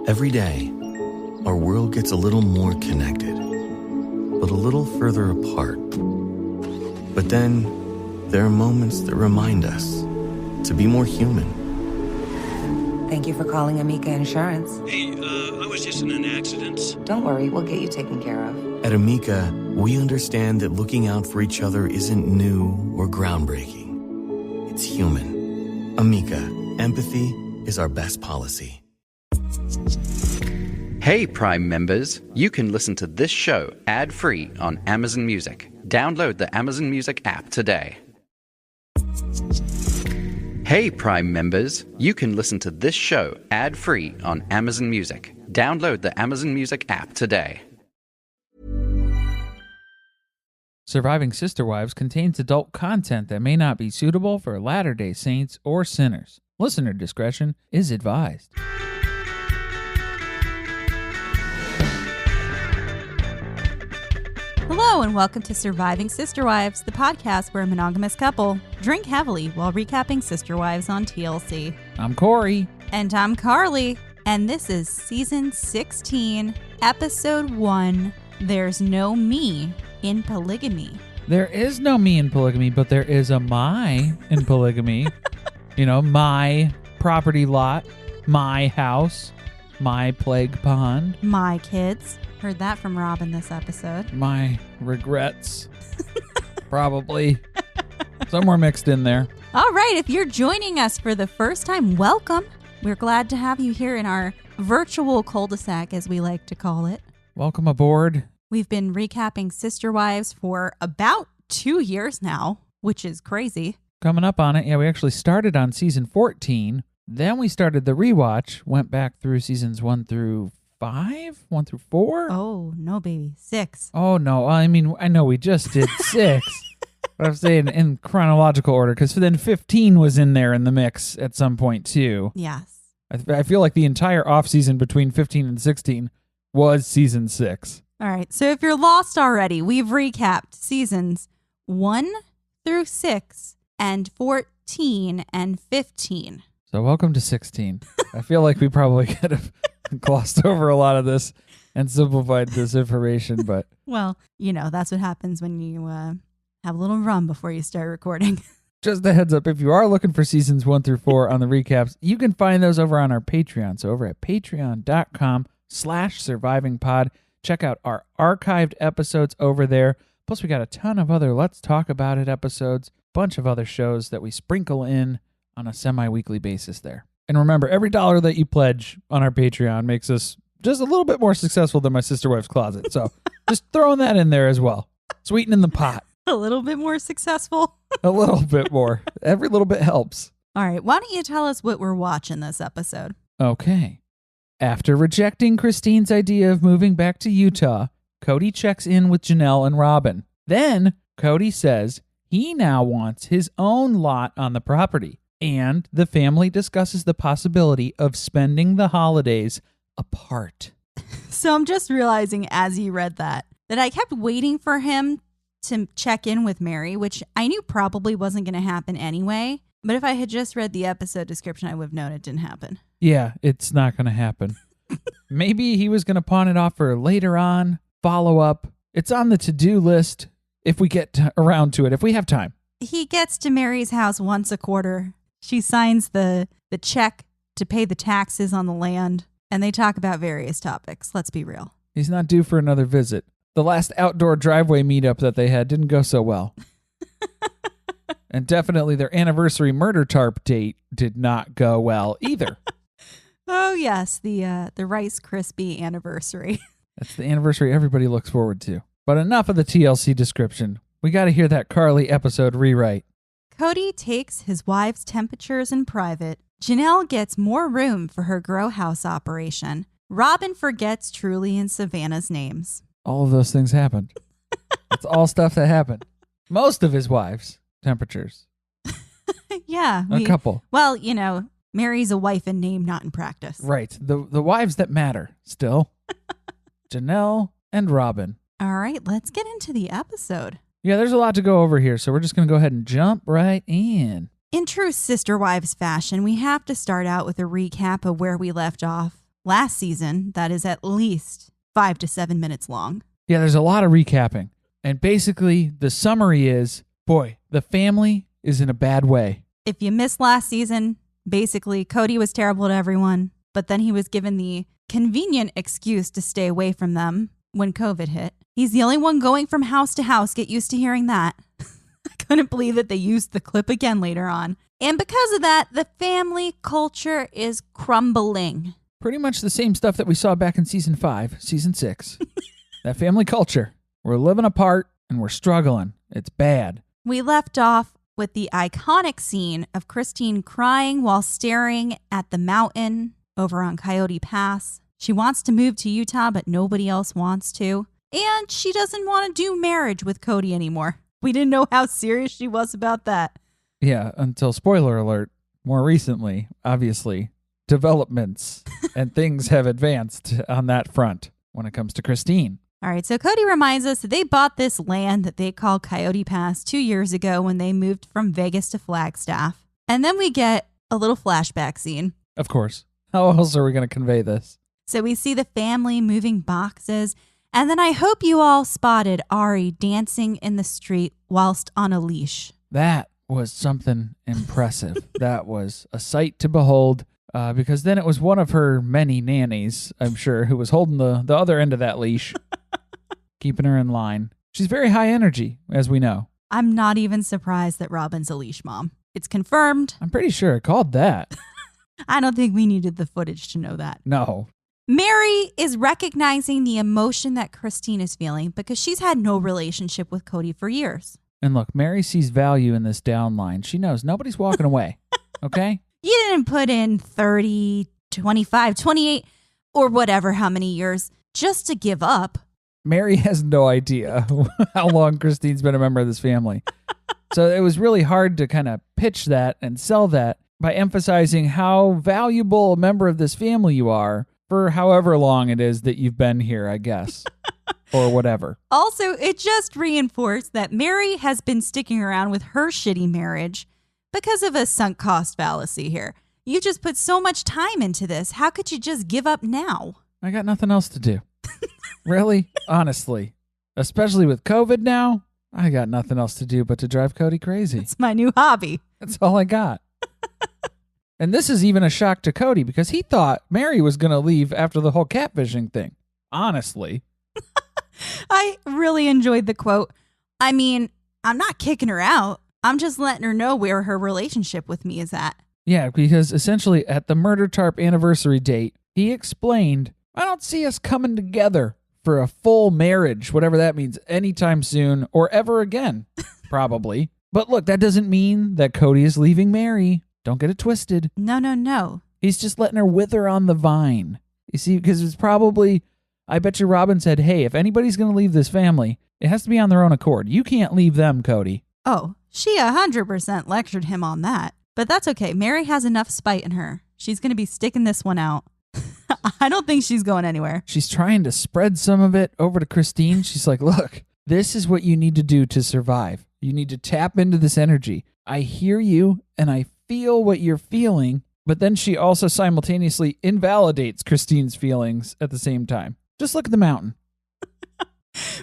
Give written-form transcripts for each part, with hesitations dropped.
Every day, our world gets a little more connected, but a little further apart. But then, there are moments that remind us to be more human. Thank you for calling Amica Insurance. Hey, I was just in an accident. Don't worry, we'll get you taken care of. At Amica, we understand that looking out for each other isn't new or groundbreaking. It's human. Amica, empathy is our best policy. Hey, Prime members, you can listen to this show ad-free on Amazon Music. Download the Amazon Music app today. Hey, Prime members, you can listen to this show ad-free on Amazon Music. Download the Amazon Music app today. Surviving Sister Wives contains adult content that may not be suitable for Latter-day Saints or sinners. Listener discretion is advised. Hello and welcome to Surviving Sister Wives, the podcast where a monogamous couple drink heavily while recapping Sister Wives on TLC. I'm Corey. And I'm Carly. And this is Season 16, Episode 1, There's No Me in Polygamy. There is no me in polygamy, but there is a my in polygamy. You know, my property lot, my house, my plague pond. My kids. Heard that from Robyn this episode. My regrets. Probably. Somewhere mixed in there. All right, if you're joining us for the first time, welcome. We're glad to have you here in our virtual cul-de-sac, as we like to call it. Welcome aboard. We've been recapping Sister Wives for about 2 years now, which is crazy. Coming up on it. Yeah, we actually started on season 14. Then we started the rewatch, went back through seasons 1 through 5? 1 through 4? Oh, no, baby. 6. Oh, no. I mean, I know we just did 6. But I'm saying in chronological order, because then 15 was in there in the mix at some point, too. Yes. I feel like the entire off-season between 15 and 16 was season 6. All right. So if you're lost already, we've recapped seasons 1 through 6 and 14 and 15. So welcome to 16. I feel like we probably could have glossed over a lot of this and simplified this information, but... Well, you know, that's what happens when you have a little rum before you start recording. Just a heads up, if you are looking for seasons 1 through 4 on the recaps, you can find those over on our Patreon. So over at patreon.com/survivingpod. Check out our archived episodes over there. Plus, we got a ton of other Let's Talk About It episodes, bunch of other shows that we sprinkle in on a semi-weekly basis there. And remember, every dollar that you pledge on our Patreon makes us just a little bit more successful than my Sister Wife's Closet. So just throwing that in there as well. Sweetening the pot. A little bit more successful. A little bit more. Every little bit helps. All right. Why don't you tell us what we're watching this episode? Okay. After rejecting Christine's idea of moving back to Utah, Kody checks in with Janelle and Robyn. Then Kody says he now wants his own lot on the property, and the family discusses the possibility of spending the holidays apart. So I'm just realizing as you read that I kept waiting for him to check in with Mary, which I knew probably wasn't going to happen anyway. But if I had just read the episode description, I would have known it didn't happen. Yeah, it's not going to happen. Maybe he was going to pawn it off for later on, follow up. It's on the to-do list if we get around to it, if we have time. He gets to Mary's house once a quarter. She signs the check to pay the taxes on the land, and they talk about various topics. Let's be real. He's not due for another visit. The last outdoor driveway meetup that they had didn't go so well. And definitely their anniversary murder tarp date did not go well either. Oh, yes, the Rice Krispie anniversary. That's the anniversary everybody looks forward to. But enough of the TLC description. We got to hear that Carly episode rewrite. Kody takes his wife's temperatures in private. Janelle gets more room for her grow house operation. Robyn forgets Truely and Savanah's names. All of those things happened. It's all stuff that happened. Most of his wives' temperatures. Yeah. A couple. Well, you know, Mary's a wife in name, not in practice. Right. The wives that matter still. Janelle and Robyn. All right, let's get into the episode. Yeah, there's a lot to go over here, so we're just going to go ahead and jump right in. In true Sister Wives fashion, we have to start out with a recap of where we left off last season that is at least 5 to 7 minutes long. Yeah, there's a lot of recapping. And basically, the summary is, boy, the family is in a bad way. If you missed last season, basically, Kody was terrible to everyone, but then he was given the convenient excuse to stay away from them when COVID hit. He's the only one going from house to house. Get used to hearing that. I couldn't believe that they used the clip again later on. And because of that, the family culture is crumbling. Pretty much the same stuff that we saw back in season 5, season 6. That family culture. We're living apart and we're struggling. It's bad. We left off with the iconic scene of Christine crying while staring at the mountain over on Coyote Pass. She wants to move to Utah, but nobody else wants to. And she doesn't want to do marriage with Kody anymore. We didn't know how serious she was about that. Yeah, until, spoiler alert, more recently, obviously, developments and things have advanced on that front when it comes to Christine. All right, so Kody reminds us that they bought this land that they call Coyote Pass 2 years ago when they moved from Vegas to Flagstaff. And then we get a little flashback scene. Of course. How else are we going to convey this? So we see the family moving boxes. And then I hope you all spotted Ari dancing in the street whilst on a leash. That was something impressive. That was a sight to behold. Because then it was one of her many nannies, I'm sure, who was holding the other end of that leash, keeping her in line. She's very high energy, as we know. I'm not even surprised that Robyn's a leash mom. It's confirmed. I'm pretty sure it called that. I don't think we needed the footage to know that. No. Mary is recognizing the emotion that Christine is feeling because she's had no relationship with Kody for years. And look, Mary sees value in this downline. She knows nobody's walking away, okay? You didn't put in 30, 25, 28, or whatever how many years just to give up. Mary has no idea how long Christine's been a member of this family. So it was really hard to kind of pitch that and sell that by emphasizing how valuable a member of this family you are for however long it is that you've been here, I guess, or whatever. Also, it just reinforced that Mary has been sticking around with her shitty marriage because of a sunk cost fallacy here. You just put so much time into this. How could you just give up now? I got nothing else to do. Really? Honestly. Especially with COVID now, I got nothing else to do but to drive Kody crazy. It's my new hobby. That's all I got. And this is even a shock to Kody because he thought Mary was going to leave after the whole catfishing thing. Honestly. I really enjoyed the quote. I mean, I'm not kicking her out. I'm just letting her know where her relationship with me is at. Yeah, because essentially at the murder tarp anniversary date, he explained, I don't see us coming together for a full marriage, whatever that means, anytime soon or ever again, probably. But look, that doesn't mean that Kody is leaving Mary. Don't get it twisted. No. He's just letting her wither on the vine. You see, because it's probably, I bet you Robyn said, hey, if anybody's going to leave this family, it has to be on their own accord. You can't leave them, Kody. Oh, she 100% lectured him on that. But that's okay. Mary has enough spite in her. She's going to be sticking this one out. I don't think she's going anywhere. She's trying to spread some of it over to Christine. She's like, look, this is what you need to do to survive. You need to tap into this energy. I hear you and I feel what you're feeling. But then she also simultaneously invalidates Christine's feelings at the same time. Just look at the mountain.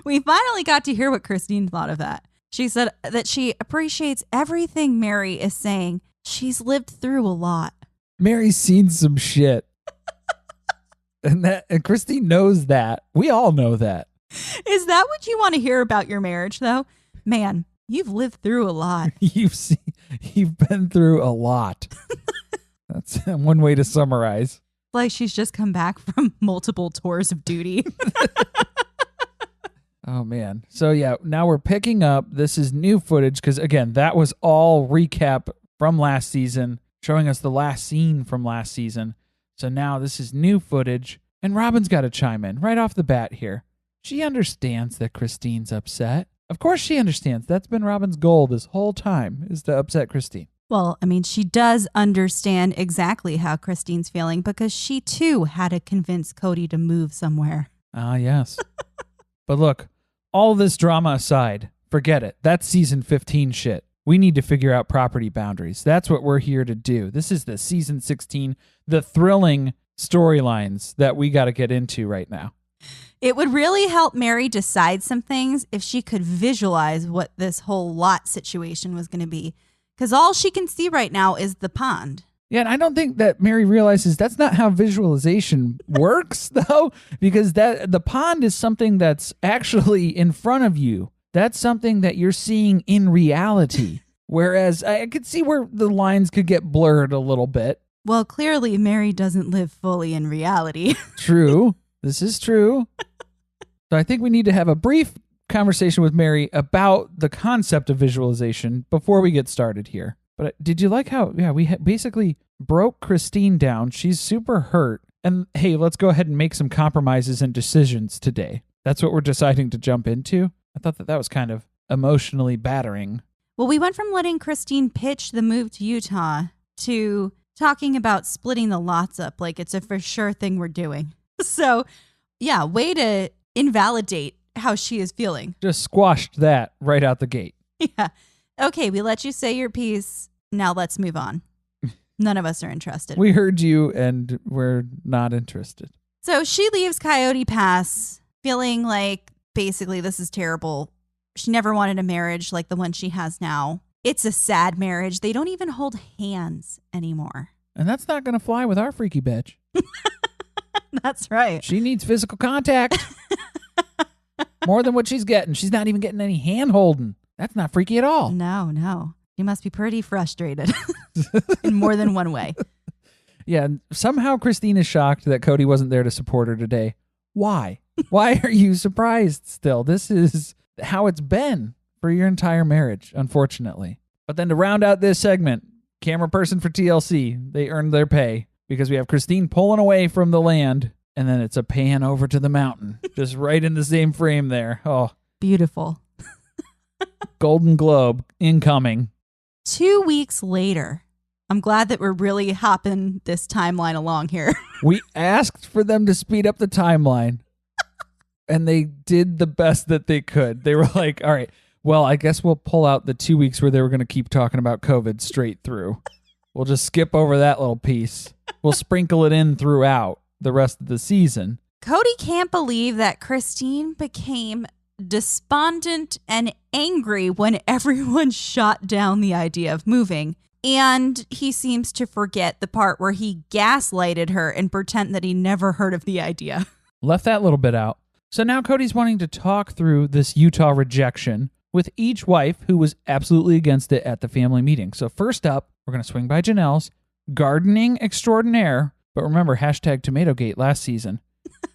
We finally got to hear what Christine thought of that. She said that she appreciates everything Mary is saying. She's lived through a lot. Mary's seen some shit. And Christine knows that. We all know that. Is that what you want to hear about your marriage, though? Man, you've lived through a lot. You've been through a lot. That's one way to summarize. Like she's just come back from multiple tours of duty. Oh, man. So, yeah, now we're picking up. This is new footage because, again, that was all recap from last season, showing us the last scene from last season. So now this is new footage, and Robyn's got to chime in right off the bat here. She understands that Christine's upset. Of course she understands. That's been Robyn's goal this whole time, is to upset Christine. Well, I mean, she does understand exactly how Christine's feeling because she, too, had to convince Kody to move somewhere. Ah, yes. But look, all this drama aside, forget it. That's season 15 shit. We need to figure out property boundaries. That's what we're here to do. This is the season 16, the thrilling storylines that we got to get into right now. It would really help Mary decide some things if she could visualize what this whole lot situation was going to be. Because all she can see right now is the pond. Yeah, and I don't think that Mary realizes that's not how visualization works, though, because the pond is something that's actually in front of you. That's something that you're seeing in reality. Whereas I could see where the lines could get blurred a little bit. Well, clearly Mary doesn't live fully in reality. True. This is true. So I think we need to have a brief conversation with Mary about the concept of visualization before we get started here. But did you like how, we basically broke Christine down. She's super hurt. And hey, let's go ahead and make some compromises and decisions today. That's what we're deciding to jump into. I thought that was kind of emotionally battering. Well, we went from letting Christine pitch the move to Utah to talking about splitting the lots up like it's a for sure thing we're doing. So, yeah, way to invalidate how she is feeling. Just squashed that right out the gate. Yeah. Okay, we let you say your piece. Now let's move on. None of us are interested. We heard you and we're not interested. So she leaves Coyote Pass feeling like basically this is terrible. She never wanted a marriage like the one she has now. It's a sad marriage. They don't even hold hands anymore. And that's not going to fly with our freaky bitch. That's right. She needs physical contact. More than what she's getting. She's not even getting any hand holding. That's not freaky at all. No. She must be pretty frustrated in more than one way. Yeah, somehow Christine is shocked that Kody wasn't there to support her today. Why? Why are you surprised still? This is how it's been for your entire marriage, unfortunately. But then to round out this segment, camera person for TLC, they earned their pay because we have Christine pulling away from the land, and then it's a pan over to the mountain, just right in the same frame there. Oh, beautiful. Golden Globe incoming. 2 weeks later. I'm glad that we're really hopping this timeline along here. We asked for them to speed up the timeline, and they did the best that they could. They were like, all right, well, I guess we'll pull out the 2 weeks where they were going to keep talking about COVID straight through. We'll just skip over that little piece. We'll sprinkle it in throughout the rest of the season. Kody can't believe that Christine became despondent and angry when everyone shot down the idea of moving. And he seems to forget the part where he gaslighted her and pretend that he never heard of the idea. Left that little bit out. So now Cody's wanting to talk through this Utah rejection with each wife who was absolutely against it at the family meeting. So first up, we're going to swing by Janelle's gardening extraordinaire. But remember, #TomatoGate last season.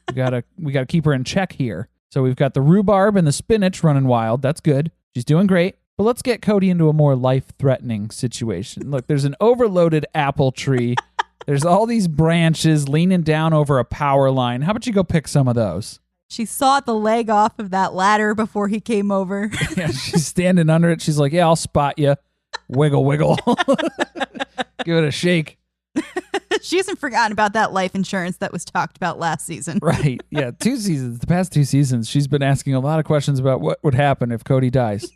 We gotta keep her in check here. So we've got the rhubarb and the spinach running wild. That's good. She's doing great. But let's get Kody into a more life-threatening situation. Look, there's an overloaded apple tree. There's all these branches leaning down over a power line. How about you go pick some of those? She sawed the leg off of that ladder before he came over. Yeah, she's standing under it. She's like, yeah, I'll spot you. Wiggle, wiggle. Give it a shake. She hasn't forgotten about that life insurance that was talked about last season. Right. Yeah, 2 seasons. The past 2 seasons, she's been asking a lot of questions about what would happen if Kody dies.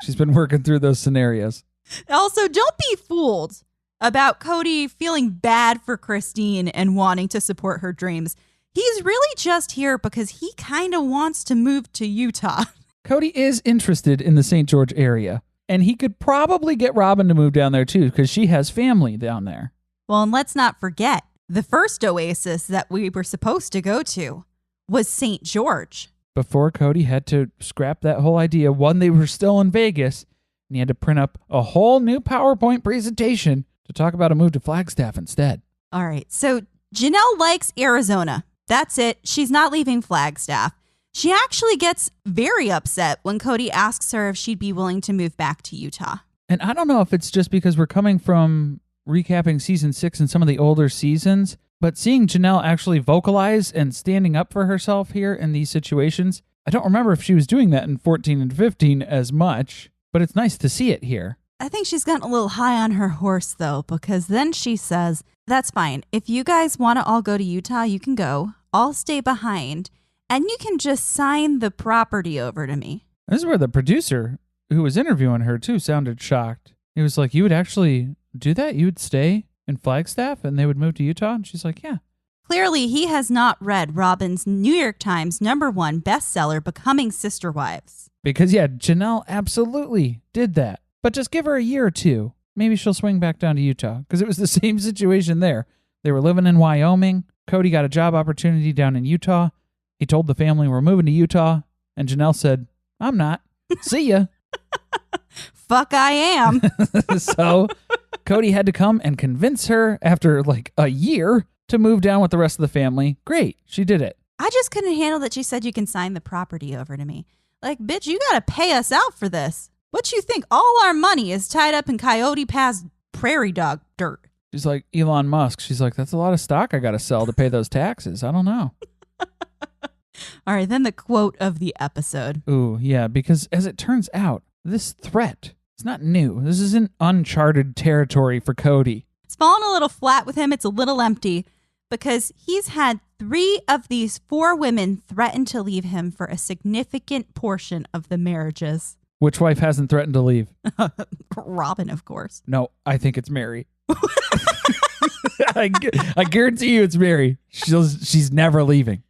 She's been working through those scenarios. Also, don't be fooled about Kody feeling bad for Christine and wanting to support her dreams. He's really just here because he kind of wants to move to Utah. Kody is interested in the St. George area, and he could probably get Robyn to move down there too because she has family down there. Well, and let's not forget, the first oasis that we were supposed to go to was St. George. Before Kody had to scrap that whole idea, one, they were still in Vegas, and he had to print up a whole new PowerPoint presentation to talk about a move to Flagstaff instead. All right, so Janelle likes Arizona. That's it. She's not leaving Flagstaff. She actually gets very upset when Kody asks her if she'd be willing to move back to Utah. And I don't know if it's just because we're coming from recapping season 6 and some of the older seasons, but seeing Janelle actually vocalize and standing up for herself here in these situations, I don't remember if she was doing that in 14 and 15 as much, but it's nice to see it here. I think she's gotten a little high on her horse, though, because then she says, that's fine. If you guys want to all go to Utah, you can go. I'll stay behind, and you can just sign the property over to me. This is where the producer, who was interviewing her too, sounded shocked. He was like, you would actually do that? You would stay in Flagstaff and they would move to Utah? And she's like, yeah. Clearly, he has not read Robyn's New York Times #1 bestseller, Becoming Sister Wives. Because, yeah, Janelle absolutely did that. But just give her a year or two. Maybe she'll swing back down to Utah. Because it was the same situation there. They were living in Wyoming. Kody got a job opportunity down in Utah. He told the family, we're moving to Utah. And Janelle said, I'm not. See ya. Fuck, I am. So Kody had to come and convince her after like a year to move down with the rest of the family. Great. She did it. I just couldn't handle that she said you can sign the property over to me. Like, bitch, you got to pay us out for this. What you think? All our money is tied up in Coyote Pass prairie dog dirt. She's like Elon Musk. She's like, that's a lot of stock I got to sell to pay those taxes. I don't know. All right, then the quote of the episode. Ooh, yeah, because as it turns out, this threat, it's not new. This isn't uncharted territory for Kody. It's fallen a little flat with him. It's a little empty because he's had 3 of these 4 women threaten to leave him for a significant portion of the marriages. Which wife hasn't threatened to leave? Robyn, of course. No, I think it's Mary. I guarantee you it's Mary. She's never leaving.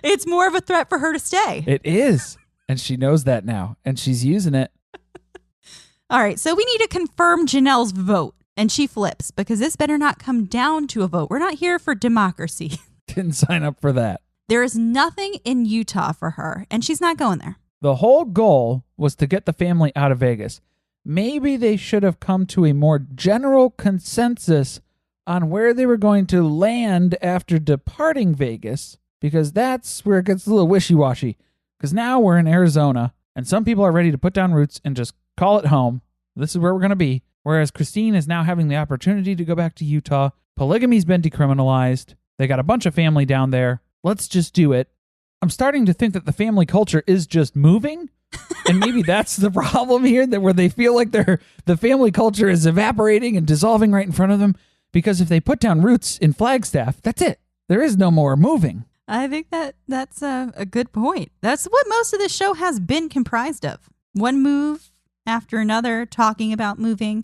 It's more of a threat for her to stay. It is. And she knows that now. And she's using it. All right, so we need to confirm Janelle's vote. And she flips because this better not come down to a vote. We're not here for democracy. Didn't sign up for that. There is nothing in Utah for her, and she's not going there. The whole goal was to get the family out of Vegas. Maybe they should have come to a more general consensus on where they were going to land after departing Vegas, because that's where it gets a little wishy-washy. Because now we're in Arizona, and some people are ready to put down roots and just call it home. This is where we're going to be. Whereas Christine is now having the opportunity to go back to Utah. Polygamy's been decriminalized. They got a bunch of family down there. Let's just do it. I'm starting to think that the family culture is just moving. And maybe that's the problem here, that where they feel like the family culture is evaporating and dissolving right in front of them. Because if they put down roots in Flagstaff, that's it. There is no more moving. I think that's a good point. That's what most of the show has been comprised of. One move after another, talking about moving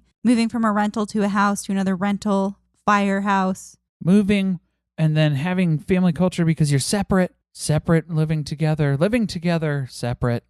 from a rental to a house to another rental, firehouse. Moving and then having family culture because you're separate, living together, separate.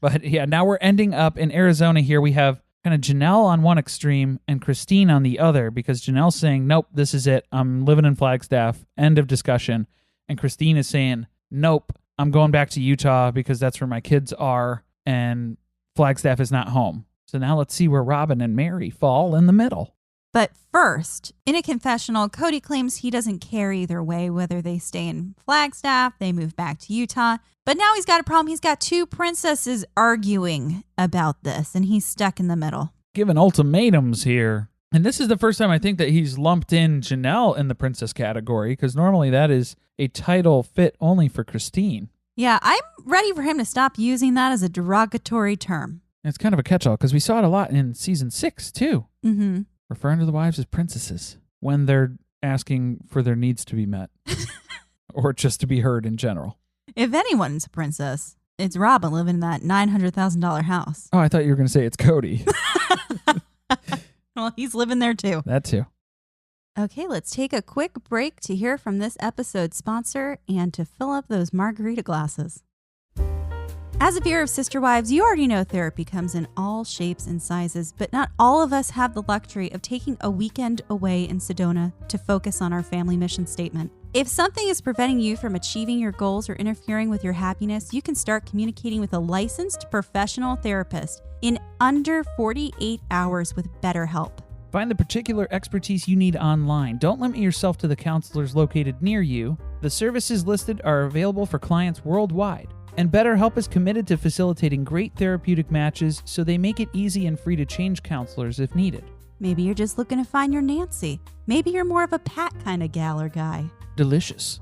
But yeah, now we're ending up in Arizona here. We have kind of Janelle on one extreme and Christine on the other, because Janelle's saying, nope, this is it. I'm living in Flagstaff. End of discussion. And Christine is saying, nope, I'm going back to Utah because that's where my kids are and Flagstaff is not home. So now let's see where Robyn and Mary fall in the middle. But first, in a confessional, Kody claims he doesn't care either way, whether they stay in Flagstaff, they move back to Utah. But now he's got a problem. He's got 2 princesses arguing about this, and he's stuck in the middle. Giving ultimatums here. And this is the first time I think that he's lumped in Janelle in the princess category, because normally that is a title fit only for Christine. Yeah, I'm ready for him to stop using that as a derogatory term. It's kind of a catch-all, because we saw it a lot in season 6, too. Mm-hmm. Referring to the wives as princesses when they're asking for their needs to be met or just to be heard in general. If anyone's a princess, it's Robyn living in that $900,000 house. Oh, I thought you were going to say it's Kody. Well, he's living there too. That too. Okay, let's take a quick break to hear from this episode's sponsor and to fill up those margarita glasses. As a viewer of Sister Wives, you already know therapy comes in all shapes and sizes, but not all of us have the luxury of taking a weekend away in Sedona to focus on our family mission statement. If something is preventing you from achieving your goals or interfering with your happiness, you can start communicating with a licensed professional therapist in under 48 hours with BetterHelp. Find the particular expertise you need online. Don't limit yourself to the counselors located near you. The services listed are available for clients worldwide. And BetterHelp is committed to facilitating great therapeutic matches, so they make it easy and free to change counselors if needed. Maybe you're just looking to find your Nancy. Maybe you're more of a Pat kind of gal or guy. Delicious.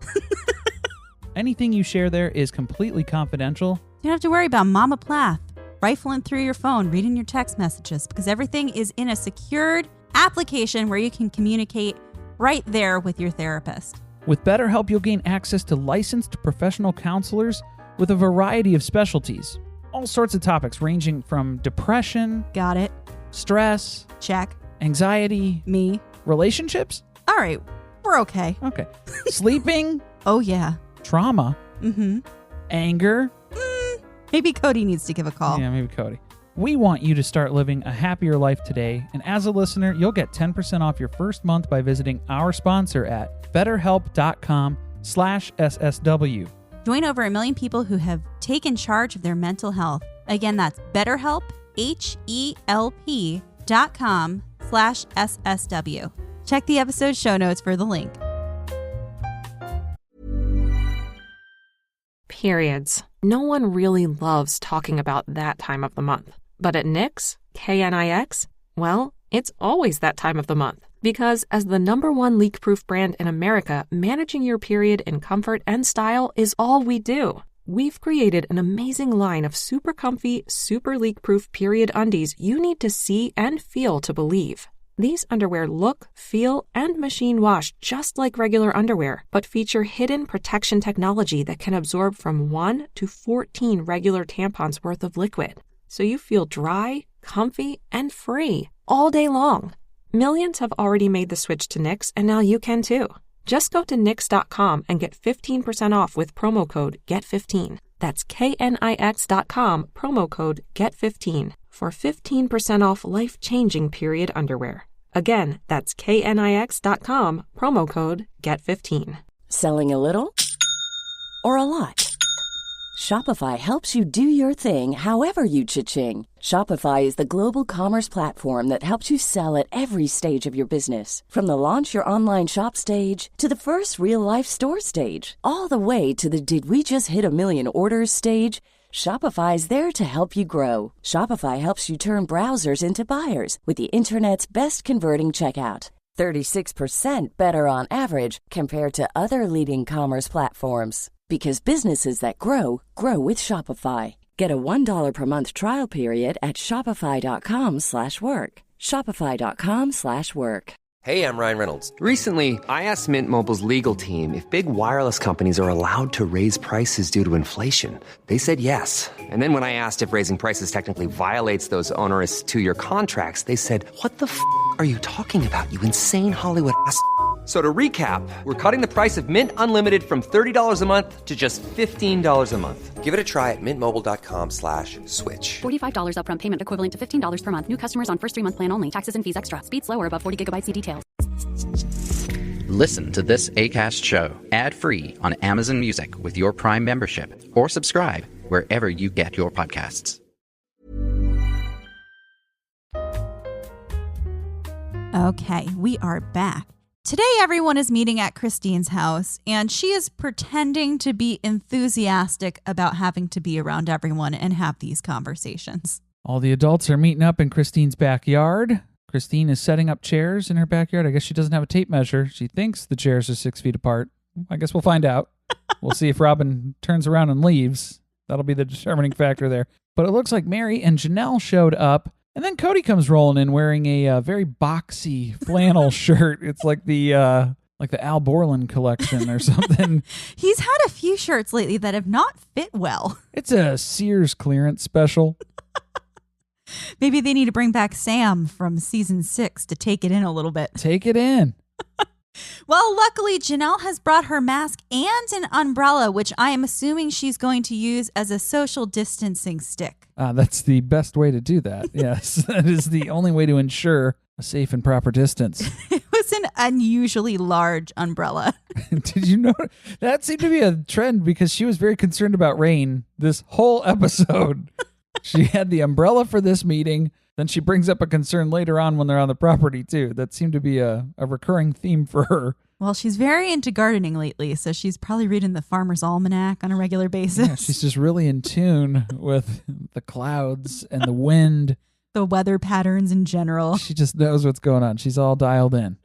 Anything you share there is completely confidential. You don't have to worry about Mama Plath rifling through your phone, reading your text messages, because everything is in a secured application where you can communicate right there with your therapist. With BetterHelp, you'll gain access to licensed professional counselors with a variety of specialties. All sorts of topics ranging from depression, Got it. stress, Check. Anxiety? Me. Relationships? All right. We're okay. Okay. Sleeping? Oh, yeah. Trauma? Mm-hmm. Anger? Maybe Kody needs to give a call. Yeah, maybe Kody. We want you to start living a happier life today, and as a listener, you'll get 10% off your first month by visiting our sponsor at betterhelp.com/SSW. Join over 1 million people who have taken charge of their mental health. Again, that's BetterHelp, HELP.com/SSW. Check the episode show notes for the link. Periods. No one really loves talking about that time of the month. But at Knix, Knix, well, it's always that time of the month. Because as the #1 leak-proof brand in America, managing your period in comfort and style is all we do. We've created an amazing line of super comfy, super leak-proof period undies you need to see and feel to believe. These underwear look, feel, and machine wash just like regular underwear, but feature hidden protection technology that can absorb from 1 to 14 regular tampons worth of liquid. So you feel dry, comfy, and free all day long. Millions have already made the switch to Knix, and now you can too. Just go to Knix.com and get 15% off with promo code GET15. That's KNIX.com, promo code GET15 for 15% off life-changing period underwear. Again, that's KNIX.com, promo code GET15. Selling a little or a lot? Shopify helps you do your thing however you cha-ching. Shopify is the global commerce platform that helps you sell at every stage of your business. From the launch your online shop stage to the first real-life store stage, all the way to the did we just hit 1 million orders stage. Shopify is there to help you grow. Shopify helps you turn browsers into buyers with the internet's best converting checkout. 36% better on average compared to other leading commerce platforms. Because businesses that grow, grow with Shopify. Get a $1 per month trial period at shopify.com/work. Shopify.com/work. Hey, I'm Ryan Reynolds. Recently, I asked Mint Mobile's legal team if big wireless companies are allowed to raise prices due to inflation. They said yes. And then when I asked if raising prices technically violates those onerous 2-year contracts, they said, "What the f*** are you talking about, you insane Hollywood ass?" So to recap, we're cutting the price of Mint Unlimited from $30 a month to just $15 a month. Give it a try at mintmobile.com/switch. $45 upfront payment equivalent to $15 per month. New customers on first 3-month plan only. Taxes and fees extra. Speed slower above 40 gigabytes. See details. Listen to this Acast show ad-free on Amazon Music with your Prime membership, or subscribe wherever you get your podcasts. Okay, we are back. Today, everyone is meeting at Christine's house, and she is pretending to be enthusiastic about having to be around everyone and have these conversations. All the adults are meeting up in Christine's backyard. Christine is setting up chairs in her backyard. I guess she doesn't have a tape measure. She thinks the chairs are 6 feet apart. I guess we'll find out. We'll see if Robyn turns around and leaves. That'll be the determining factor there. But it looks like Mary and Janelle showed up. And then Kody comes rolling in wearing a very boxy flannel shirt. It's like the Al Borland collection or something. He's had a few shirts lately that have not fit well. It's a Sears clearance special. Maybe they need to bring back Sam from season 6 to take it in a little bit. Take it in. Well, luckily, Janelle has brought her mask and an umbrella, which I am assuming she's going to use as a social distancing stick. That's the best way to do that. Yes, that is the only way to ensure a safe and proper distance. It was an unusually large umbrella. Did you know? That seemed to be a trend because she was very concerned about rain this whole episode. She had the umbrella for this meeting. Then she brings up a concern later on when they're on the property, too. That seemed to be a recurring theme for her. Well, she's very into gardening lately, so she's probably reading the Farmer's Almanac on a regular basis. Yeah, she's just really in tune with the clouds and the wind. The weather patterns in general. She just knows what's going on. She's all dialed in.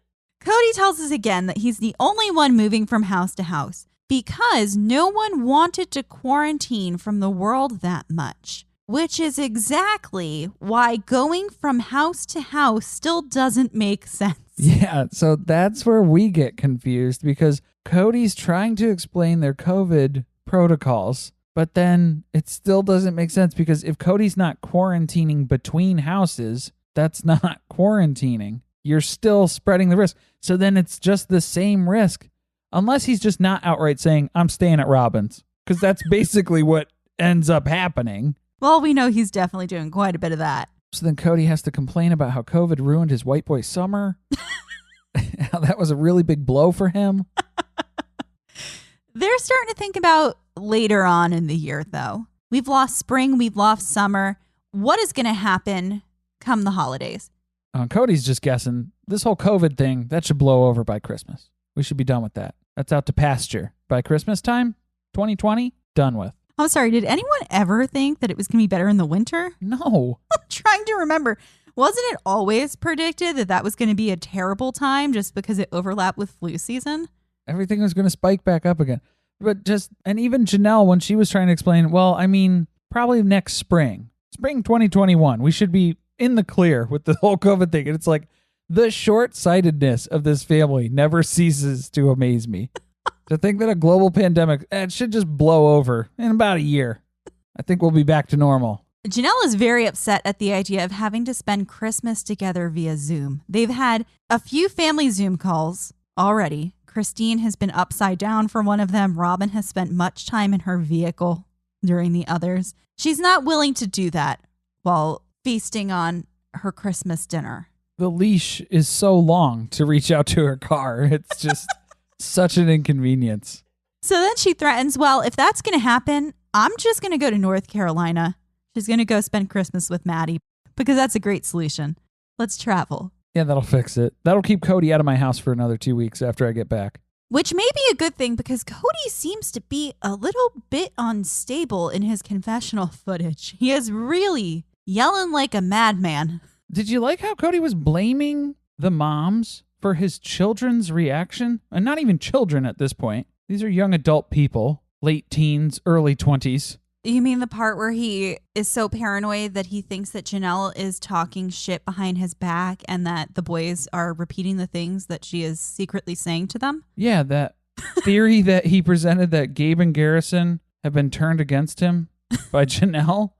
Kody tells us again that he's the only one moving from house to house because no one wanted to quarantine from the world that much. Which is exactly why going from house to house still doesn't make sense. Yeah, so that's where we get confused because Kody's trying to explain their COVID protocols, but then it still doesn't make sense because if Kody's not quarantining between houses, That's not quarantining. You're still spreading the risk. So then it's just the same risk. Unless he's just not outright saying, I'm staying at Robyn's. Because that's basically what ends up happening. Well, we know he's definitely doing quite a bit of that. So then Kody has to complain about how COVID ruined his white boy summer. How that was a really big blow for him. They're starting to think about later on in the year, though. We've lost spring. We've lost summer. What is going to happen come the holidays? Cody's just guessing. This whole COVID thing, that should blow over by Christmas. We should be done with that. That's out to pasture. By Christmas time, 2020, done with. I'm sorry, did anyone ever think that it was going to be better in the winter? No. I'm trying to remember. Wasn't it always predicted that that was going to be a terrible time just because it overlapped with flu season? Everything was going to spike back up again. And even Janelle, when she was trying to explain, well, I mean, probably next spring 2021, we should be in the clear with the whole COVID thing. And it's like, the short-sightedness of this family never ceases to amaze me. To think that a global pandemic, it should just blow over in about a year. I think we'll be back to normal. Janelle is very upset at the idea of having to spend Christmas together via Zoom. They've had a few family Zoom calls already. Christine has been upside down for one of them. Robyn has spent much time in her vehicle during the others. She's not willing to do that while feasting on her Christmas dinner. The leash is so long to reach out to her car. It's just such an inconvenience. So then she threatens, well, if that's going to happen, I'm just going to go to North Carolina. She's going to go spend Christmas with Maddie because that's a great solution. Let's travel. Yeah, that'll fix it. That'll keep Kody out of my house for another 2 weeks after I get back. Which may be a good thing because Kody seems to be a little bit unstable in his confessional footage. He is really yelling like a madman. Did you like how Kody was blaming the moms for his children's reaction? And not even children at this point. These are young adult people, late teens, early 20s. You mean the part where he is so paranoid that he thinks that Janelle is talking shit behind his back and that the boys are repeating the things that she is secretly saying to them? Yeah, that theory that he presented that Gabe and Garrison have been turned against him by Janelle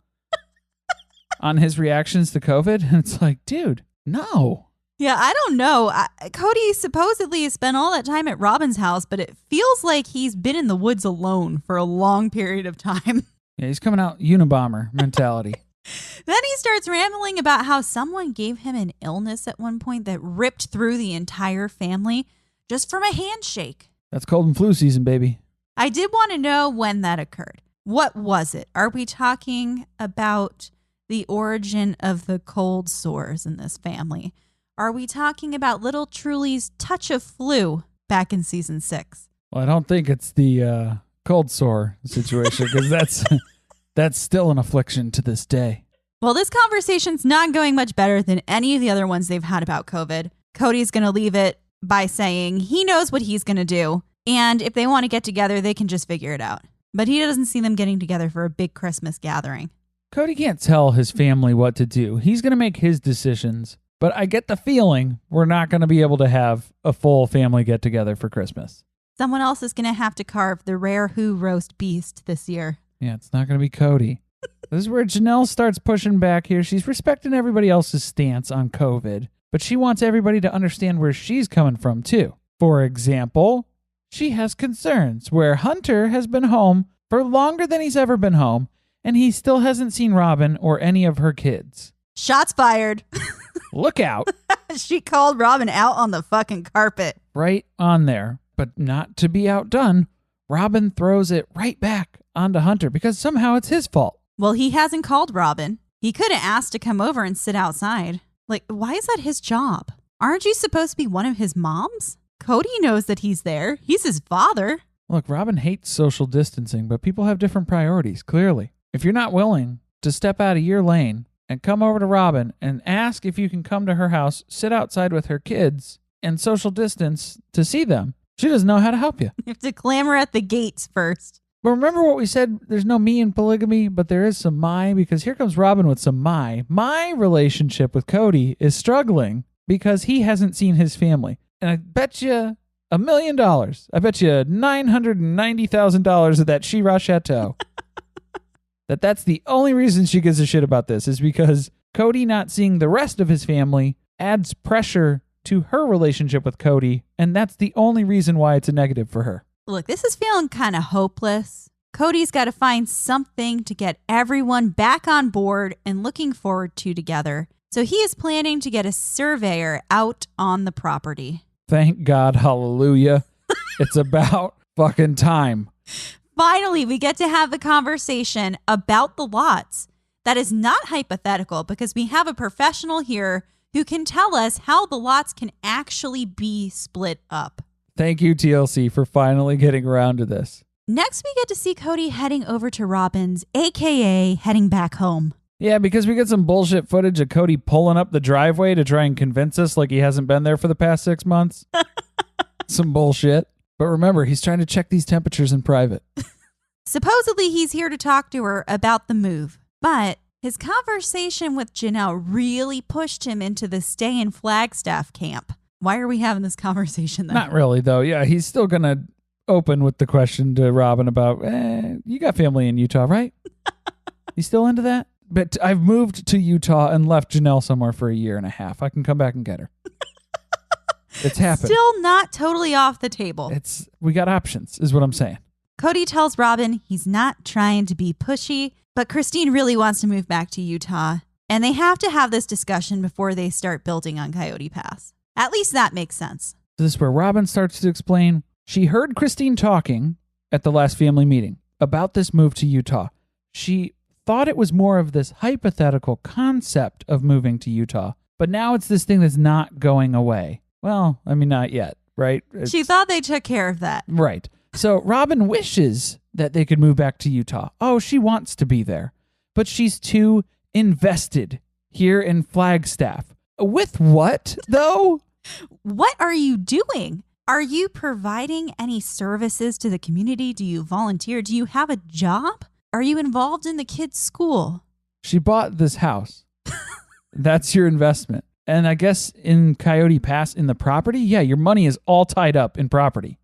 on his reactions to COVID. And it's like, dude, no. Yeah, I don't know. Kody supposedly has spent all that time at Robyn's house, but it feels like he's been in the woods alone for a long period of time. Yeah, he's coming out Unabomber mentality. Then he starts rambling about how someone gave him an illness at one point that ripped through the entire family just from a handshake. That's cold and flu season, baby. I did want to know when that occurred. What was it? Are we talking about the origin of the cold sores in this family? Are we talking about little Truly's touch of flu back in season 6? Well, I don't think it's the cold sore situation because that's still an affliction to this day. Well, this conversation's not going much better than any of the other ones they've had about COVID. Kody's going to leave it by saying he knows what he's going to do. And if they want to get together, they can just figure it out. But he doesn't see them getting together for a big Christmas gathering. Kody can't tell his family what to do. He's going to make his decisions. But I get the feeling we're not going to be able to have a full family get together for Christmas. Someone else is going to have to carve the rare Who roast beast this year. Yeah, it's not going to be Kody. This is where Janelle starts pushing back here. She's respecting everybody else's stance on COVID, but she wants everybody to understand where she's coming from, too. For example, she has concerns where Hunter has been home for longer than he's ever been home, and he still hasn't seen Robyn or any of her kids. Shots fired. Look out. She called Robyn out on the fucking carpet. Right on there. But not to be outdone, Robyn throws it right back onto Hunter because somehow it's his fault. Well, he hasn't called Robyn. He could have asked to come over and sit outside. Like, why is that his job? Aren't you supposed to be one of his moms? Kody knows that he's there. He's his father. Look, Robyn hates social distancing, but people have different priorities, clearly. If you're not willing to step out of your lane and come over to Robyn and ask if you can come to her house, sit outside with her kids, and social distance to see them, she doesn't know how to help you. You have to clamor at the gates first. But remember what we said, there's no me in polygamy, but there is some my, because here comes Robyn with some my. My relationship with Kody is struggling because he hasn't seen his family. And I bet you $1 million. I bet you $990,000 of that She-Ra Chateau. That's the only reason she gives a shit about this is because Kody not seeing the rest of his family adds pressure to her relationship with Kody, and that's the only reason why it's a negative for her. Look, this is feeling kind of hopeless. Kody's got to find something to get everyone back on board and looking forward to together. So he is planning to get a surveyor out on the property. Thank God, hallelujah. It's about fucking time. Finally, we get to have a conversation about the lots. That is not hypothetical because we have a professional here who can tell us how the lots can actually be split up. Thank you, TLC, for finally getting around to this. Next, we get to see Kody heading over to Robyn's, a.k.a. heading back home. Yeah, because we get some bullshit footage of Kody pulling up the driveway to try and convince us like he hasn't been there for the past 6 months. Some bullshit. But remember, he's trying to check these temperatures in private. Supposedly, he's here to talk to her about the move. But his conversation with Janelle really pushed him into the stay in Flagstaff camp. Why are we having this conversation then? Not really, though. Yeah, he's still going to open with the question to Robyn about, you got family in Utah, right? You still into that? But I've moved to Utah and left Janelle somewhere for 1.5 years. I can come back and get her. It's happened. Still not totally off the table. We got options, is what I'm saying. Kody tells Robyn he's not trying to be pushy, but Christine really wants to move back to Utah. And they have to have this discussion before they start building on Coyote Pass. At least that makes sense. This is where Robyn starts to explain she heard Christine talking at the last family meeting about this move to Utah. She thought it was more of this hypothetical concept of moving to Utah, but now it's this thing that's not going away. Well, I mean, not yet, right? She thought they took care of that. Right. So Robyn wishes that they could move back to Utah. Oh, she wants to be there, but she's too invested here in Flagstaff. With what, though? What are you doing? Are you providing any services to the community? Do you volunteer? Do you have a job? Are you involved in the kids' school? She bought this house. That's your investment. And I guess in Coyote Pass, in the property, yeah, your money is all tied up in property.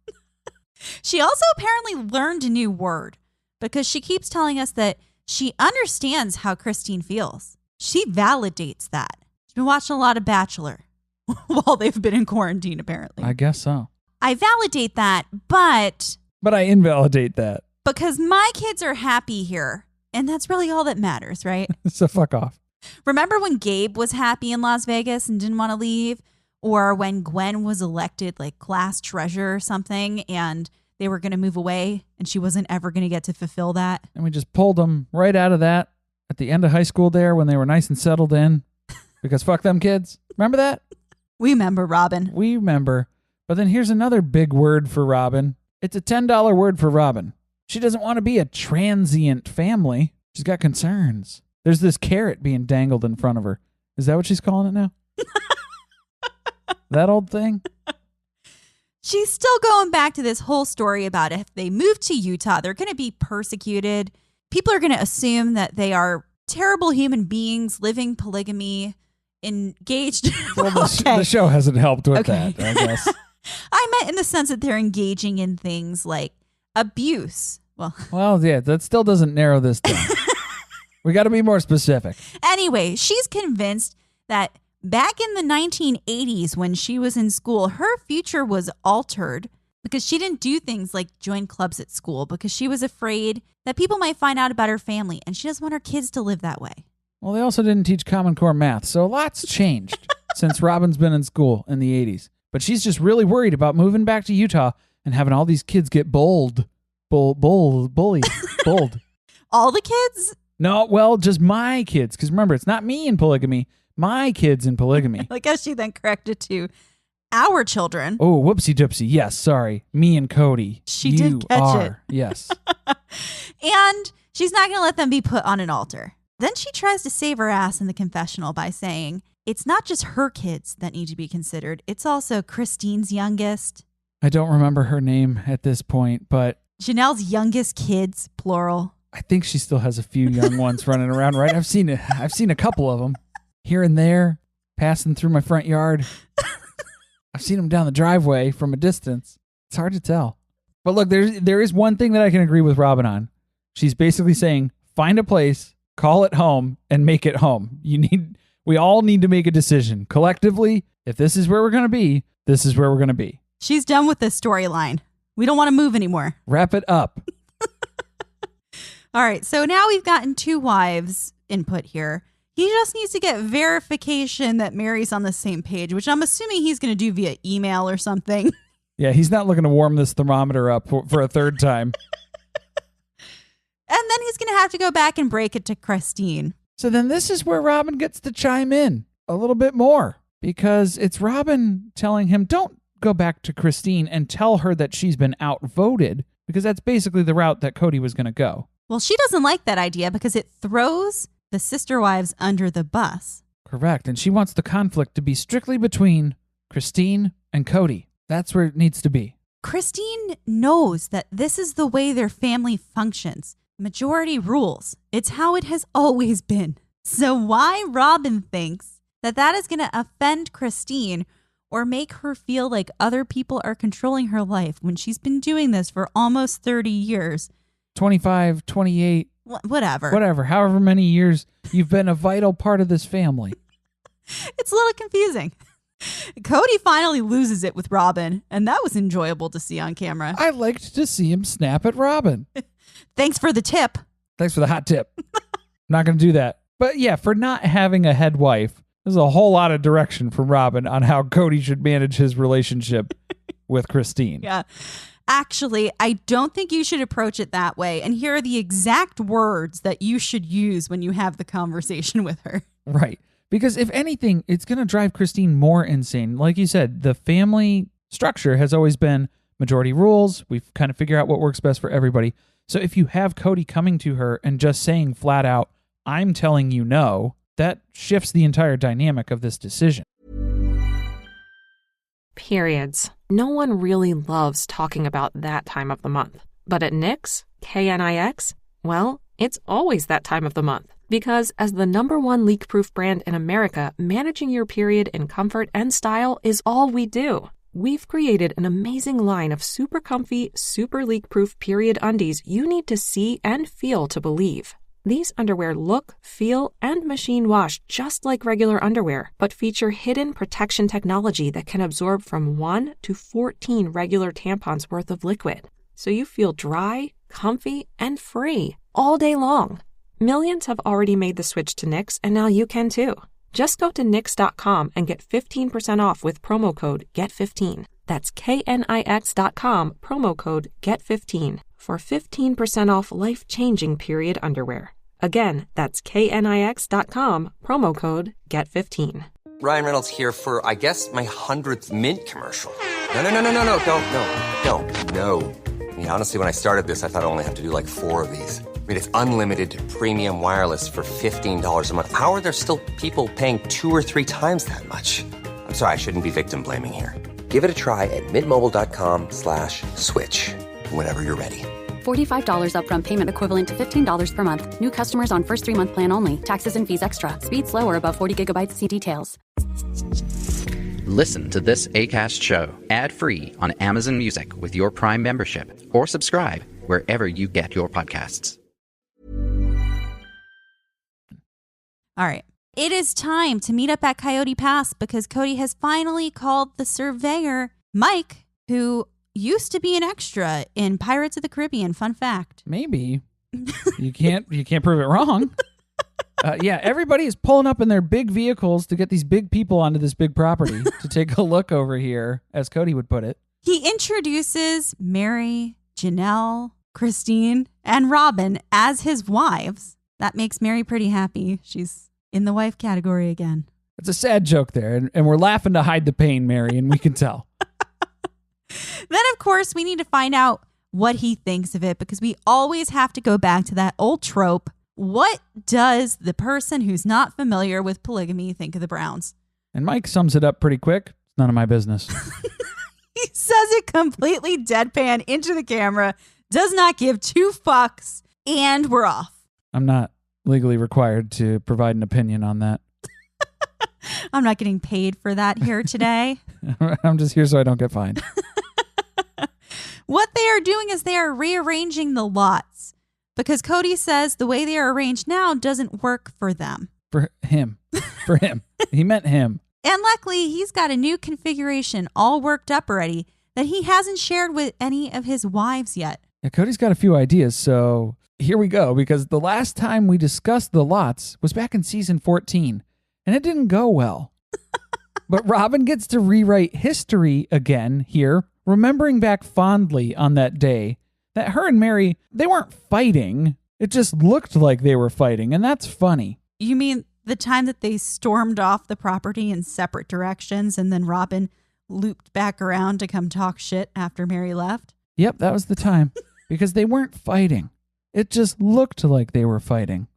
She also apparently learned a new word because she keeps telling us that she understands how Christine feels. She validates that. She's been watching a lot of Bachelor while they've been in quarantine, apparently. I guess so. I validate that, but I invalidate that. Because my kids are happy here, and that's really all that matters, right? So fuck off. Remember when Gabe was happy in Las Vegas and didn't want to leave? Or when Gwen was elected like class treasurer or something and they were going to move away and she wasn't ever going to get to fulfill that? And we just pulled them right out of that at the end of high school there when they were nice and settled in. Because fuck them kids. Remember that? We remember, Robyn. We remember. But then here's another big word for Robyn. It's a $10 word for Robyn. She doesn't want to be a transient family. She's got concerns. There's this carrot being dangled in front of her. Is that what she's calling it now? That old thing? She's still going back to this whole story about if they move to Utah, they're going to be persecuted. People are going to assume that they are terrible human beings living polygamy, engaged. Well, the show hasn't helped with that, I guess. I meant in the sense that they're engaging in things like abuse. Well, yeah, that still doesn't narrow this down. We got to be more specific. Anyway, she's convinced that back in the 1980s when she was in school, her future was altered because she didn't do things like join clubs at school because she was afraid that people might find out about her family and she doesn't want her kids to live that way. Well, they also didn't teach Common Core math, so a lot's changed since Robyn's been in school in the 80s. But she's just really worried about moving back to Utah and having all these kids get bullied. All the kids? No, well, just my kids. Because remember, it's not me in polygamy. My kids in polygamy. I guess she then corrected to our children. Oh, whoopsie doopsie. Yes, sorry. Me and Kody. She did catch it. Yes. And she's not going to let them be put on an altar. Then she tries to save her ass in the confessional by saying it's not just her kids that need to be considered. It's also Christine's youngest. I don't remember her name at this point, but Janelle's youngest kids, plural. I think she still has a few young ones running around, right? I've seen a couple of them here and there passing through my front yard. I've seen them down the driveway from a distance. It's hard to tell. But look, there is one thing that I can agree with Robyn on. She's basically saying, find a place call it home and make it home. We all need to make a decision collectively. If this is where we're going to be, this is where we're going to be. She's done with this storyline. We don't want to move anymore. Wrap it up. All right. So now we've gotten two wives input here. He just needs to get verification that Mary's on the same page, which I'm assuming he's going to do via email or something. Yeah, he's not looking to warm this thermometer up for a third time. And then he's going to have to go back and break it to Christine. So then this is where Robyn gets to chime in a little bit more, because it's Robyn telling him, don't go back to Christine and tell her that she's been outvoted, because that's basically the route that Kody was going to go. Well, she doesn't like that idea because it throws the sister wives under the bus. Correct. And she wants the conflict to be strictly between Christine and Kody. That's where it needs to be. Christine knows that this is the way their family functions. Majority rules. It's how it has always been. So why Robyn thinks that is going to offend Christine or make her feel like other people are controlling her life when she's been doing this for almost 30 years. 25, 28. Whatever. However many years you've been a vital part of this family. It's a little confusing. Kody finally loses it with Robyn, and that was enjoyable to see on camera. I liked to see him snap at Robyn. Thanks for the tip. Thanks for the hot tip. I'm not going to do that. But yeah, for not having a head wife, there's a whole lot of direction from Robyn on how Kody should manage his relationship with Christine. Yeah. Actually, I don't think you should approach it that way. And here are the exact words that you should use when you have the conversation with her. Right. Because if anything, it's going to drive Christine more insane. Like you said, the family structure has always been majority rules. We kind of figure out what works best for everybody. So if you have Kody coming to her and just saying flat out, I'm telling you no, that shifts the entire dynamic of this decision. Periods. No one really loves talking about that time of the month. But at Knix, Knix, well, it's always that time of the month. Because as the #1 leak-proof brand in America, managing your period in comfort and style is all we do. We've created an amazing line of super comfy, super leak-proof period undies you need to see and feel to believe. These underwear look, feel, and machine wash just like regular underwear, but feature hidden protection technology that can absorb from 1 to 14 regular tampons worth of liquid. So you feel dry, comfy, and free all day long. Millions have already made the switch to Knix, and now you can too. Just go to Knix.com and get 15% off with promo code GET15. That's KNIX.com, promo code GET15 for 15% off life-changing period underwear. Again, that's KNIX.com, promo code GET15. Ryan Reynolds here for, I guess, my 100th Mint commercial. No, don't. I mean, honestly, when I started this, I thought I only have to do like 4 of these. I mean, it's unlimited premium wireless for $15 a month. How are there still people paying 2 or 3 times that much? I'm sorry, I shouldn't be victim blaming here. Give it a try at mintmobile.com/switch. Whenever you're ready. $45 upfront payment equivalent to $15 per month. New customers on first 3-month plan only. Taxes and fees extra. Speed slower above 40 gigabytes. See details. Listen to this Acast show ad-free on Amazon Music with your Prime membership, or subscribe wherever you get your podcasts. All right. It is time to meet up at Coyote Pass because Kody has finally called the surveyor, Mike, who used to be an extra in Pirates of the Caribbean. Fun fact. Maybe. You can't prove it wrong. Yeah, everybody is pulling up in their big vehicles to get these big people onto this big property to take a look over here, as Kody would put it. He introduces Mary, Janelle, Christine, and Robyn as his wives. That makes Mary pretty happy. She's in the wife category again. It's a sad joke there, and we're laughing to hide the pain, Mary, and we can tell. Then, of course, we need to find out what he thinks of it because we always have to go back to that old trope. What does the person who's not familiar with polygamy think of the Browns? And Mike sums it up pretty quick. It's none of my business. He says it completely deadpan into the camera, does not give 2 fucks, and we're off. I'm not legally required to provide an opinion on that. I'm not getting paid for that here today. I'm just here so I don't get fined. What they are doing is they are rearranging the lots. because Kody says the way they are arranged now doesn't work for them. For him. For him. He meant him. And luckily, he's got a new configuration all worked up already that he hasn't shared with any of his wives yet. Yeah, Cody's got a few ideas, so here we go, because the last time we discussed the lots was back in season 14, and it didn't go well. But Robyn gets to rewrite history again here, remembering back fondly on that day that her and Mary, they weren't fighting. It just looked like they were fighting, and that's funny. You mean the time that they stormed off the property in separate directions and then Robyn looped back around to come talk shit after Mary left? Yep, that was the time, because they weren't fighting. It just looked like they were fighting.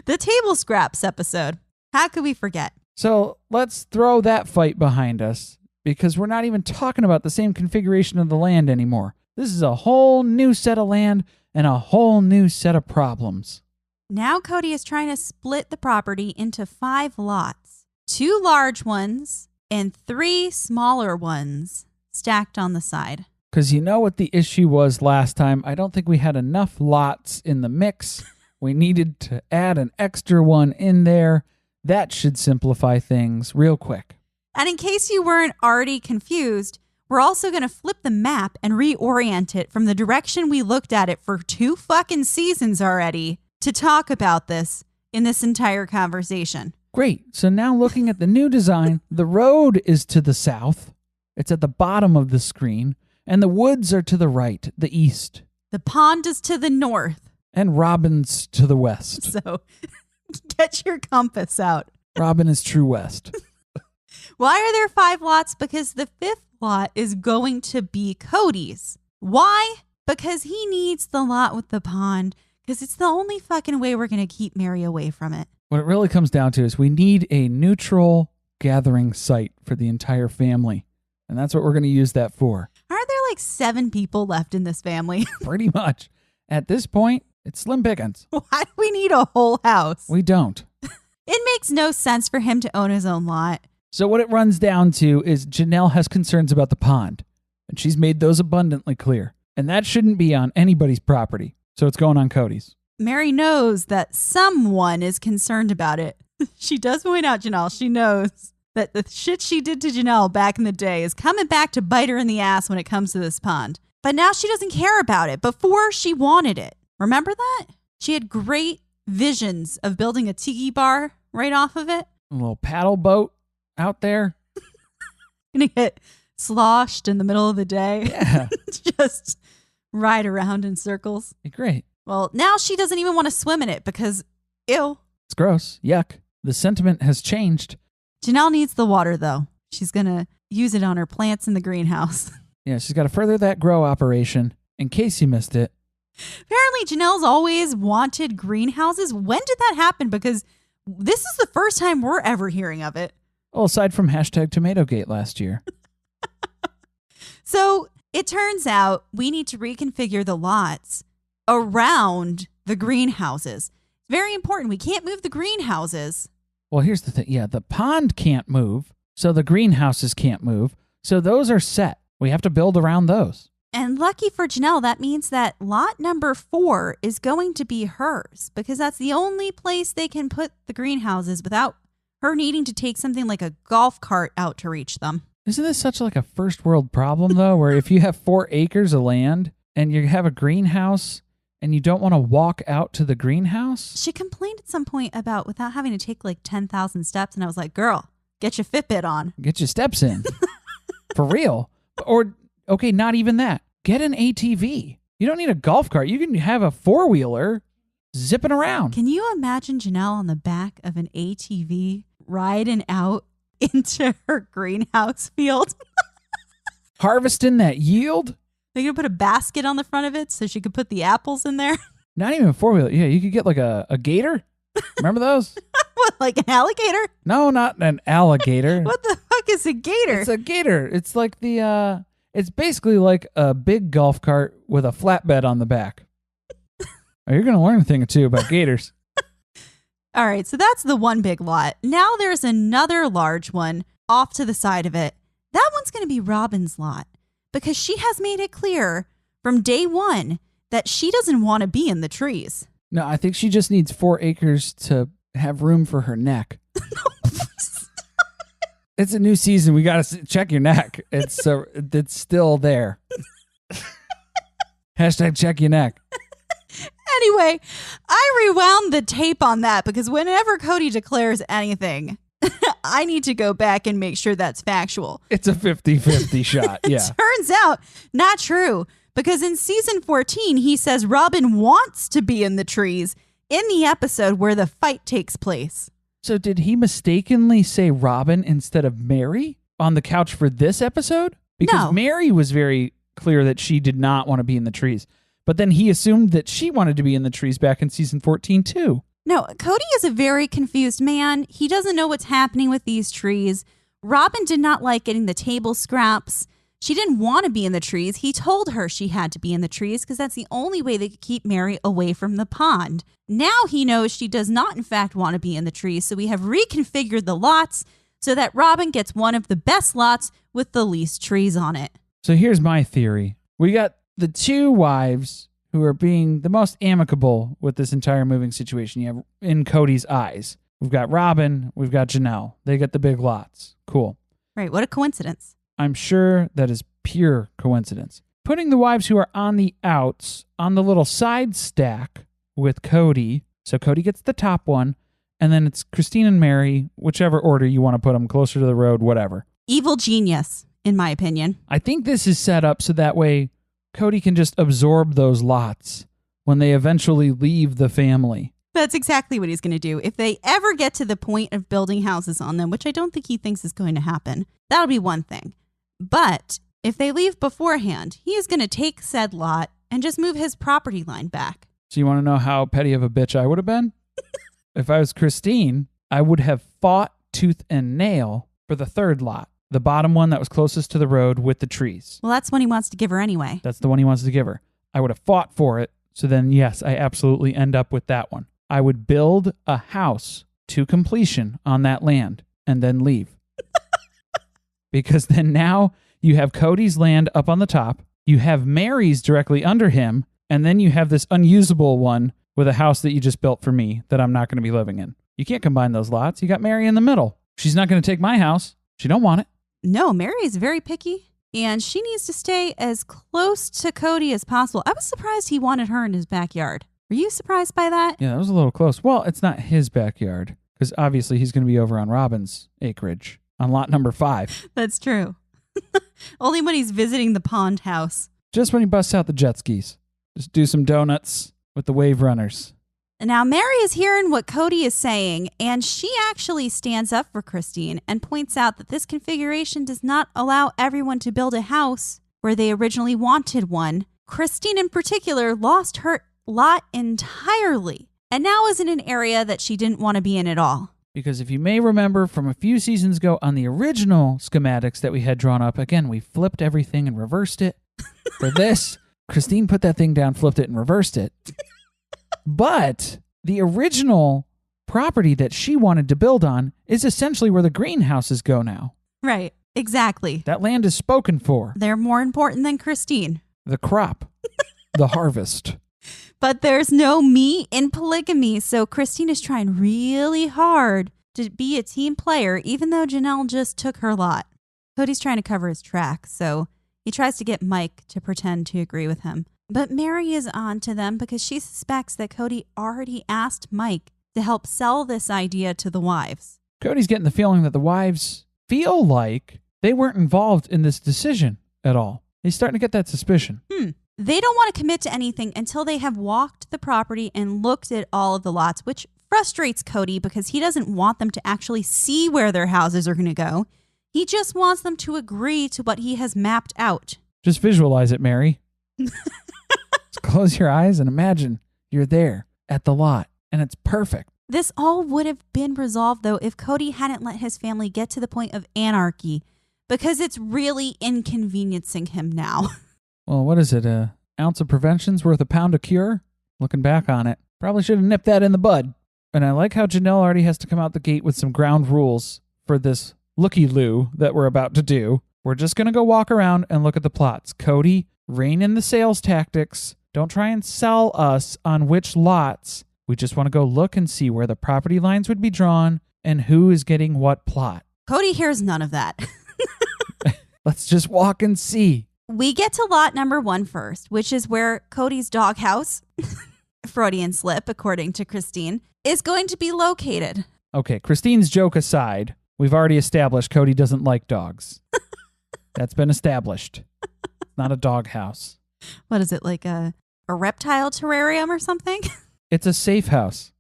The table scraps episode. How could we forget? So let's throw that fight behind us, because we're not even talking about the same configuration of the land anymore. This is a whole new set of land and a whole new set of problems. Now Kody is trying to split the property into 5 lots. 2 large ones and 3 smaller ones stacked on the side. Because you know what the issue was last time? I don't think we had enough lots in the mix. We needed to add an extra one in there. That should simplify things real quick. And in case you weren't already confused, we're also going to flip the map and reorient it from the direction we looked at it for 2 fucking seasons already to talk about this in this entire conversation. Great. So now looking at the new design, the road is to the south. It's at the bottom of the screen. And the woods are to the right, the east. The pond is to the north. And Robyn's to the west. So get your compass out. Robyn is true west. Why are there 5 lots? Because the 5th lot is going to be Kody's. Why? Because he needs the lot with the pond, because it's the only fucking way we're going to keep Mary away from it. What it really comes down to is we need a neutral gathering site for the entire family. And that's what we're going to use that for. Aren't there like 7 people left in this family? Pretty much. At this point, it's slim pickings. Why do we need a whole house? We don't. It makes no sense for him to own his own lot. So what it runs down to is Janelle has concerns about the pond, and she's made those abundantly clear. And that shouldn't be on anybody's property. So it's going on Kody's. Mary knows that someone is concerned about it. She does point out, Janelle, she knows that the shit she did to Janelle back in the day is coming back to bite her in the ass when it comes to this pond. But now she doesn't care about it. Before, she wanted it. Remember that? She had great visions of building a tiki bar right off of it. A little paddle boat out there. Gonna get sloshed in the middle of the day. Yeah. Just ride around in circles. Great. Well, now she doesn't even want to swim in it because, ew. It's gross. Yuck. The sentiment has changed. Janelle needs the water, though. She's going to use it on her plants in the greenhouse. Yeah, she's got to further that grow operation. In case you missed it. Apparently, Janelle's always wanted greenhouses. When did that happen? Because this is the first time we're ever hearing of it. Well, aside from #TomatoGate last year. So it turns out we need to reconfigure the lots around the greenhouses. Very important. We can't move the greenhouses. Well, here's the thing. Yeah, the pond can't move, so the greenhouses can't move. So those are set. We have to build around those. And lucky for Janelle, that means that lot number 4 is going to be hers because that's the only place they can put the greenhouses without her needing to take something like a golf cart out to reach them. Isn't this such like a first world problem, though, where if you have 4 acres of land and you have a greenhouse and you don't want to walk out to the greenhouse? She complained at some point about without having to take like 10,000 steps. And I was like, girl, get your Fitbit on. Get your steps in. For real. Or, okay, not even that. Get an ATV. You don't need a golf cart. You can have a 4-wheeler zipping around. Can you imagine Janelle on the back of an ATV riding out into her greenhouse field? Harvesting that yield? They're going to put a basket on the front of it so she could put the apples in there. Not even a 4-wheeler. Yeah, you could get like a gator. Remember those? What, like an alligator? No, not an alligator. What the fuck is a gator? It's a gator. It's like it's basically like a big golf cart with a flatbed on the back. Oh, you're going to learn a thing or two about gators. All right, so that's the one big lot. Now there's another large one off to the side of it. That one's going to be Robyn's lot because she has made it clear from day one that she doesn't want to be in the trees. No, I think she just needs 4 acres to have room for her neck. It's a new season. We got to check your neck. It's still there. Hashtag check your neck. Anyway, I rewound the tape on that because whenever Kody declares anything, I need to go back and make sure that's factual. It's a 50-50 shot. Yeah. Turns out not true, because in season 14, he says Robyn wants to be in the trees in the episode where the fight takes place. So did he mistakenly say Robyn instead of Mary on the couch for this episode? Because No. Mary was very clear that she did not want to be in the trees. But then he assumed that she wanted to be in the trees back in season 14 too. No, Kody is a very confused man. He doesn't know what's happening with these trees. Robyn did not like getting the table scraps. She didn't want to be in the trees. He told her she had to be in the trees because that's the only way they could keep Mary away from the pond. Now he knows she does not, in fact, want to be in the trees. So we have reconfigured the lots so that Robyn gets one of the best lots with the least trees on it. So here's my theory. We got the 2 wives who are being the most amicable with this entire moving situation. You have in Kody's eyes. We've got Robyn. We've got Janelle. They get the big lots. Cool. Right. What a coincidence. I'm sure that is pure coincidence. Putting the wives who are on the outs on the little side stack with Kody. So Kody gets the top one, and then it's Christine and Mary, whichever order you want to put them, closer to the road, whatever. Evil genius, in my opinion. I think this is set up so that way Kody can just absorb those lots when they eventually leave the family. That's exactly what he's going to do. If they ever get to the point of building houses on them, which I don't think he thinks is going to happen, that'll be one thing. But if they leave beforehand, he is going to take said lot and just move his property line back. So you want to know how petty of a bitch I would have been? If I was Christine, I would have fought tooth and nail for the 3rd lot. The bottom one that was closest to the road with the trees. Well, that's one he wants to give her anyway. That's the one he wants to give her. I would have fought for it. So then, yes, I absolutely end up with that one. I would build a house to completion on that land and then leave. Because then now you have Kody's land up on the top. You have Mary's directly under him. And then you have this unusable one with a house that you just built for me that I'm not going to be living in. You can't combine those lots. You got Mary in the middle. She's not going to take my house. She don't want it. No, Mary is very picky, and she needs to stay as close to Kody as possible. I was surprised he wanted her in his backyard. Were you surprised by that? Yeah, that was a little close. Well, it's not his backyard, because obviously he's going to be over on Robyn's acreage on lot number 5. That's true. Only when he's visiting the pond house. Just when he busts out the jet skis. Just do some donuts with the wave runners. Now, Mary is hearing what Kody is saying, and she actually stands up for Christine and points out that this configuration does not allow everyone to build a house where they originally wanted one. Christine, in particular, lost her lot entirely and now is in an area that she didn't want to be in at all. Because if you may remember from a few seasons ago on the original schematics that we had drawn up, again, we flipped everything and reversed it. For this, Christine put that thing down, flipped it, and reversed it. But the original property that she wanted to build on is essentially where the greenhouses go now. Right, exactly. That land is spoken for. They're more important than Christine. The crop. The harvest. But there's no me in polygamy, so Christine is trying really hard to be a team player, even though Janelle just took her lot. Kody's trying to cover his tracks, so he tries to get Mike to pretend to agree with him. But Mary is on to them because she suspects that Kody already asked Mike to help sell this idea to the wives. Cody's getting the feeling that the wives feel like they weren't involved in this decision at all. He's starting to get that suspicion. They don't want to commit to anything until they have walked the property and looked at all of the lots, which frustrates Kody because he doesn't want them to actually see where their houses are going to go. He just wants them to agree to what he has mapped out. Just visualize it, Mary. Just close your eyes and imagine you're there at the lot, and it's perfect. This all would have been resolved, though, if Kody hadn't let his family get to the point of anarchy, because it's really inconveniencing him now. Well, what is it? An ounce of prevention's worth a pound of cure? Looking back on it, probably should have nipped that in the bud. And I like how Janelle already has to come out the gate with some ground rules for this looky-loo that we're about to do. We're just going to go walk around and look at the plots. Kody, rein in the sales tactics. Don't try and sell us on which lots. We just want to go look and see where the property lines would be drawn and who is getting what plot. Cody hears none of that. Let's just walk and see. We get to lot number 1 first, which is where Cody's doghouse, Freudian slip, according to Christine, is going to be located. Okay, Christine's joke aside, we've already established Kody doesn't like dogs. That's been established. It's not a doghouse. What is it, like a reptile terrarium or something? It's a safe house.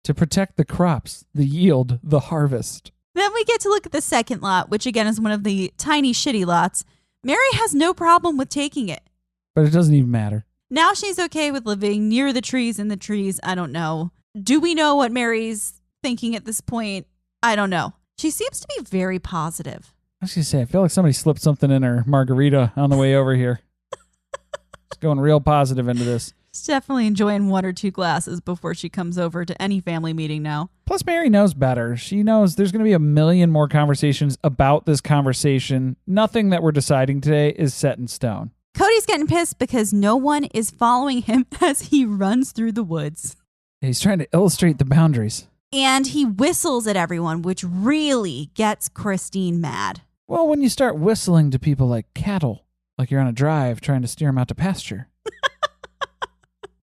To protect the crops, the yield, the harvest. Then we get to look at the second lot, which again is one of the tiny shitty lots. Mary has no problem with taking it. But it doesn't even matter. Now she's okay with living near the trees, in the trees. I don't know. Do we know what Mary's thinking at this point? I don't know. She seems to be very positive. I was going to say, I feel like somebody slipped something in her margarita on the way over here. She's going real positive into this. She's definitely enjoying 1 or 2 glasses before she comes over to any family meeting now. Plus, Mary knows better. She knows there's going to be a million more conversations about this conversation. Nothing that we're deciding today is set in stone. Cody's getting pissed because no one is following him as he runs through the woods. He's trying to illustrate the boundaries. And he whistles at everyone, which really gets Christine mad. Well, when you start whistling to people like cattle, like you're on a drive trying to steer them out to pasture,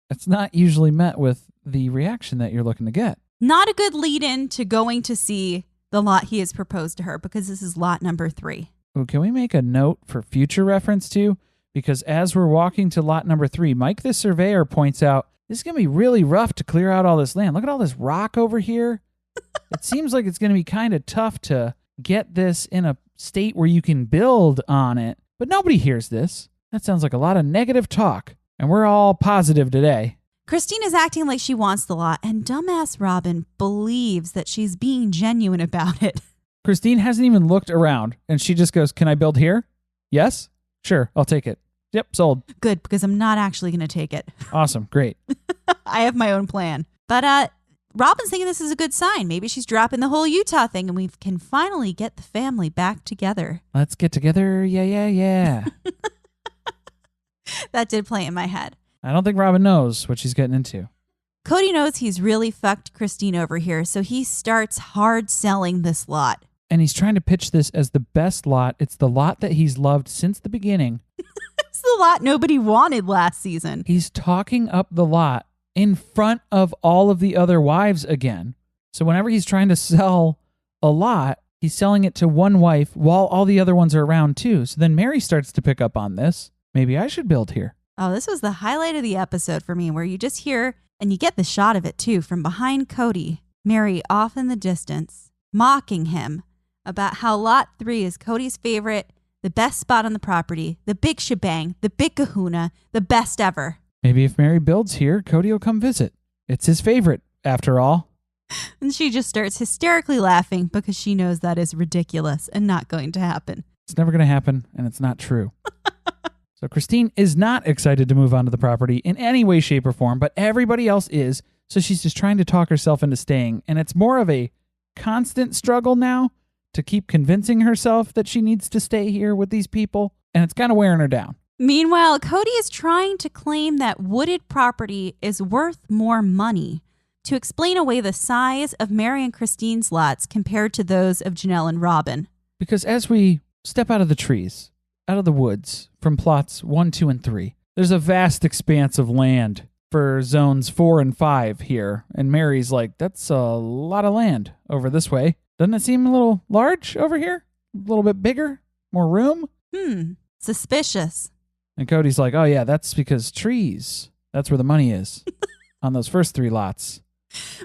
it's not usually met with the reaction that you're looking to get. Not a good lead-in to going to see the lot he has proposed to her, because this is lot number 3. Ooh, can we make a note for future reference too? Because as we're walking to lot number 3, Mike the surveyor points out, this is going to be really rough to clear out all this land. Look at all this rock over here. It seems like it's going to be kind of tough to get this in a state where you can build on it. But nobody hears this. That sounds like a lot of negative talk. And we're all positive today. Christine is acting like she wants the lot, and dumbass Robyn believes that she's being genuine about it. Christine hasn't even looked around, and she just goes, can I build here? Yes? Sure, I'll take it. Yep, sold. Good, because I'm not actually going to take it. Awesome, great. I have my own plan. But Robyn's thinking this is a good sign. Maybe she's dropping the whole Utah thing, and we can finally get the family back together. Let's get together, yeah. That did play in my head. I don't think Robyn knows what she's getting into. Cody knows he's really fucked Christine over here, so he starts hard selling this lot. And he's trying to pitch this as the best lot. It's the lot that he's loved since the beginning. It's the lot nobody wanted last season. He's talking up the lot in front of all of the other wives again. So whenever he's trying to sell a lot, he's selling it to one wife while all the other ones are around too. So then Mary starts to pick up on this. Maybe I should build here. Oh, this was the highlight of the episode for me, where you just hear, and you get the shot of it too, from behind Kody, Mary off in the distance, mocking him about how lot 3 is Cody's favorite, the best spot on the property, the big shebang, the big kahuna, the best ever. Maybe if Mary builds here, Kody will come visit. It's his favorite, after all. And she just starts hysterically laughing because she knows that is ridiculous and not going to happen. It's never going to happen, and it's not true. So Christine is not excited to move onto the property in any way, shape, or form, but everybody else is, so she's just trying to talk herself into staying, and it's more of a constant struggle now to keep convincing herself that she needs to stay here with these people, and it's kind of wearing her down. Meanwhile, Kody is trying to claim that wooded property is worth more money to explain away the size of Mary and Christine's lots compared to those of Janelle and Robyn. Because as we step out of the trees, out of the woods, from plots 1, 2, and 3, there's a vast expanse of land for zones 4 and 5 here. And Mary's like, that's a lot of land over this way. Doesn't it seem a little large over here? A little bit bigger? More room? Suspicious. And Cody's like, oh yeah, that's because trees. That's where the money is on those first 3 lots.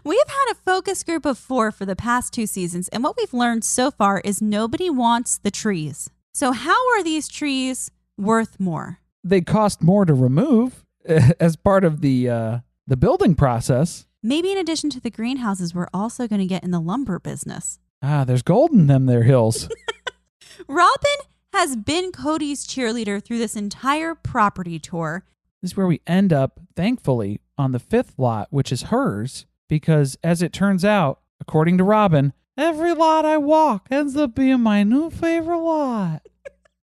We have had a focus group of 4 for the past 2 seasons, and what we've learned so far is nobody wants the trees. So how are these trees worth more? They cost more to remove as part of the building process. Maybe in addition to the greenhouses, we're also going to get in the lumber business. There's gold in them there hills. Robyn has been Cody's cheerleader through this entire property tour. This is where we end up, thankfully, on the 5th lot, which is hers, because as it turns out, according to Robyn, every lot I walk ends up being my new favorite lot.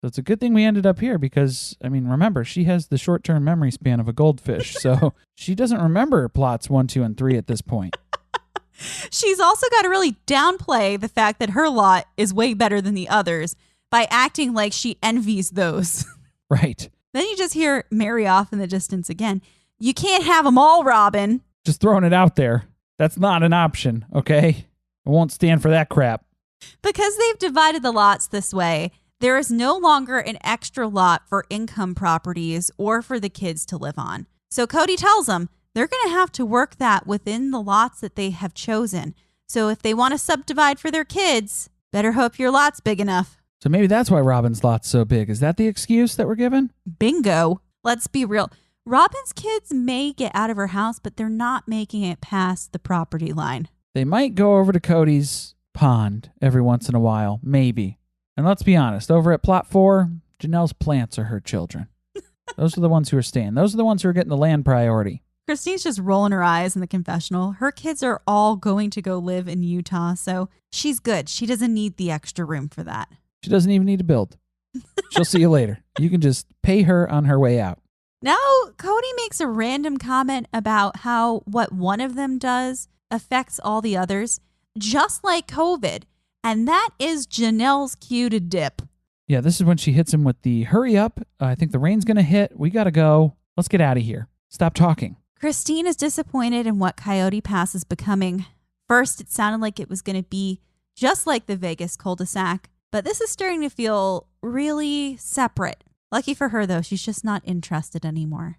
So it's a good thing we ended up here because, I mean, remember, she has the short-term memory span of a goldfish, so she doesn't remember plots 1, 2, and 3 at this point. She's also got to really downplay the fact that her lot is way better than the others by acting like she envies those. Right. Then you just hear Mary off in the distance again. You can't have them all, Robyn. Just throwing it out there. That's not an option, okay? I won't stand for that crap. Because they've divided the lots this way, there is no longer an extra lot for income properties or for the kids to live on. So Kody tells them they're going to have to work that within the lots that they have chosen. So if they want to subdivide for their kids, better hope your lot's big enough. So maybe that's why Robyn's lot's so big. Is that the excuse that we're given? Bingo. Let's be real. Robyn's kids may get out of her house, but they're not making it past the property line. They might go over to Kody's pond every once in a while, maybe. And let's be honest, over at Plot 4, Janelle's plants are her children. Those are the ones who are staying. Those are the ones who are getting the land priority. Christine's just rolling her eyes in the confessional. Her kids are all going to go live in Utah, so she's good. She doesn't need the extra room for that. She doesn't even need to build. She'll see you later. You can just pay her on her way out. Now, Kody makes a random comment about how what one of them does affects all the others, just like COVID. And that is Janelle's cue to dip. Yeah, this is when she hits him with the hurry up. I think the rain's going to hit. We got to go. Let's get out of here. Stop talking. Christine is disappointed in what Coyote Pass is becoming. First, it sounded like it was going to be just like the Vegas cul-de-sac, but this is starting to feel really separate. Lucky for her, though, she's just not interested anymore.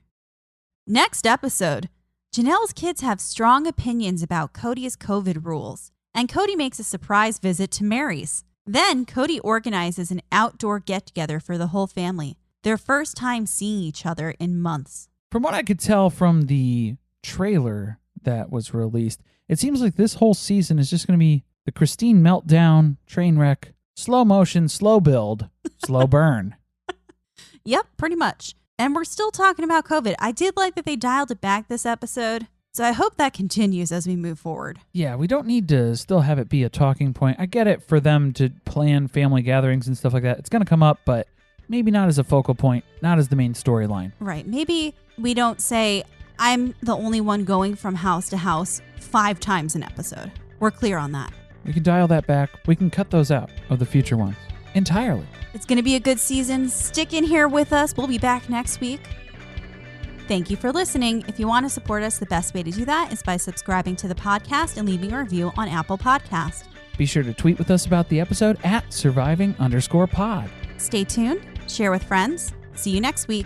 Next episode, Janelle's kids have strong opinions about Kody's COVID rules, and Kody makes a surprise visit to Mary's. Then Kody organizes an outdoor get-together for the whole family, their first time seeing each other in months. From what I could tell from the trailer that was released, it seems like this whole season is just going to be the Christine meltdown, train wreck, slow motion, slow build, slow burn. Yep, pretty much. And we're still talking about COVID. I did like that they dialed it back this episode, so I hope that continues as we move forward. Yeah, we don't need to still have it be a talking point. I get it for them to plan family gatherings and stuff like that. It's going to come up, but maybe not as a focal point, not as the main storyline. Right. Maybe we don't say, I'm the only one going from house to house 5 times an episode. We're clear on that. We can dial that back. We can cut those out of the future ones entirely. It's going to be a good season. Stick in here with us. We'll be back next week. Thank you for listening. If you want to support us, the best way to do that is by subscribing to the podcast and leaving a review on Apple Podcasts. Be sure to tweet with us about the episode at surviving_pod. Stay tuned. Share with friends. See you next week.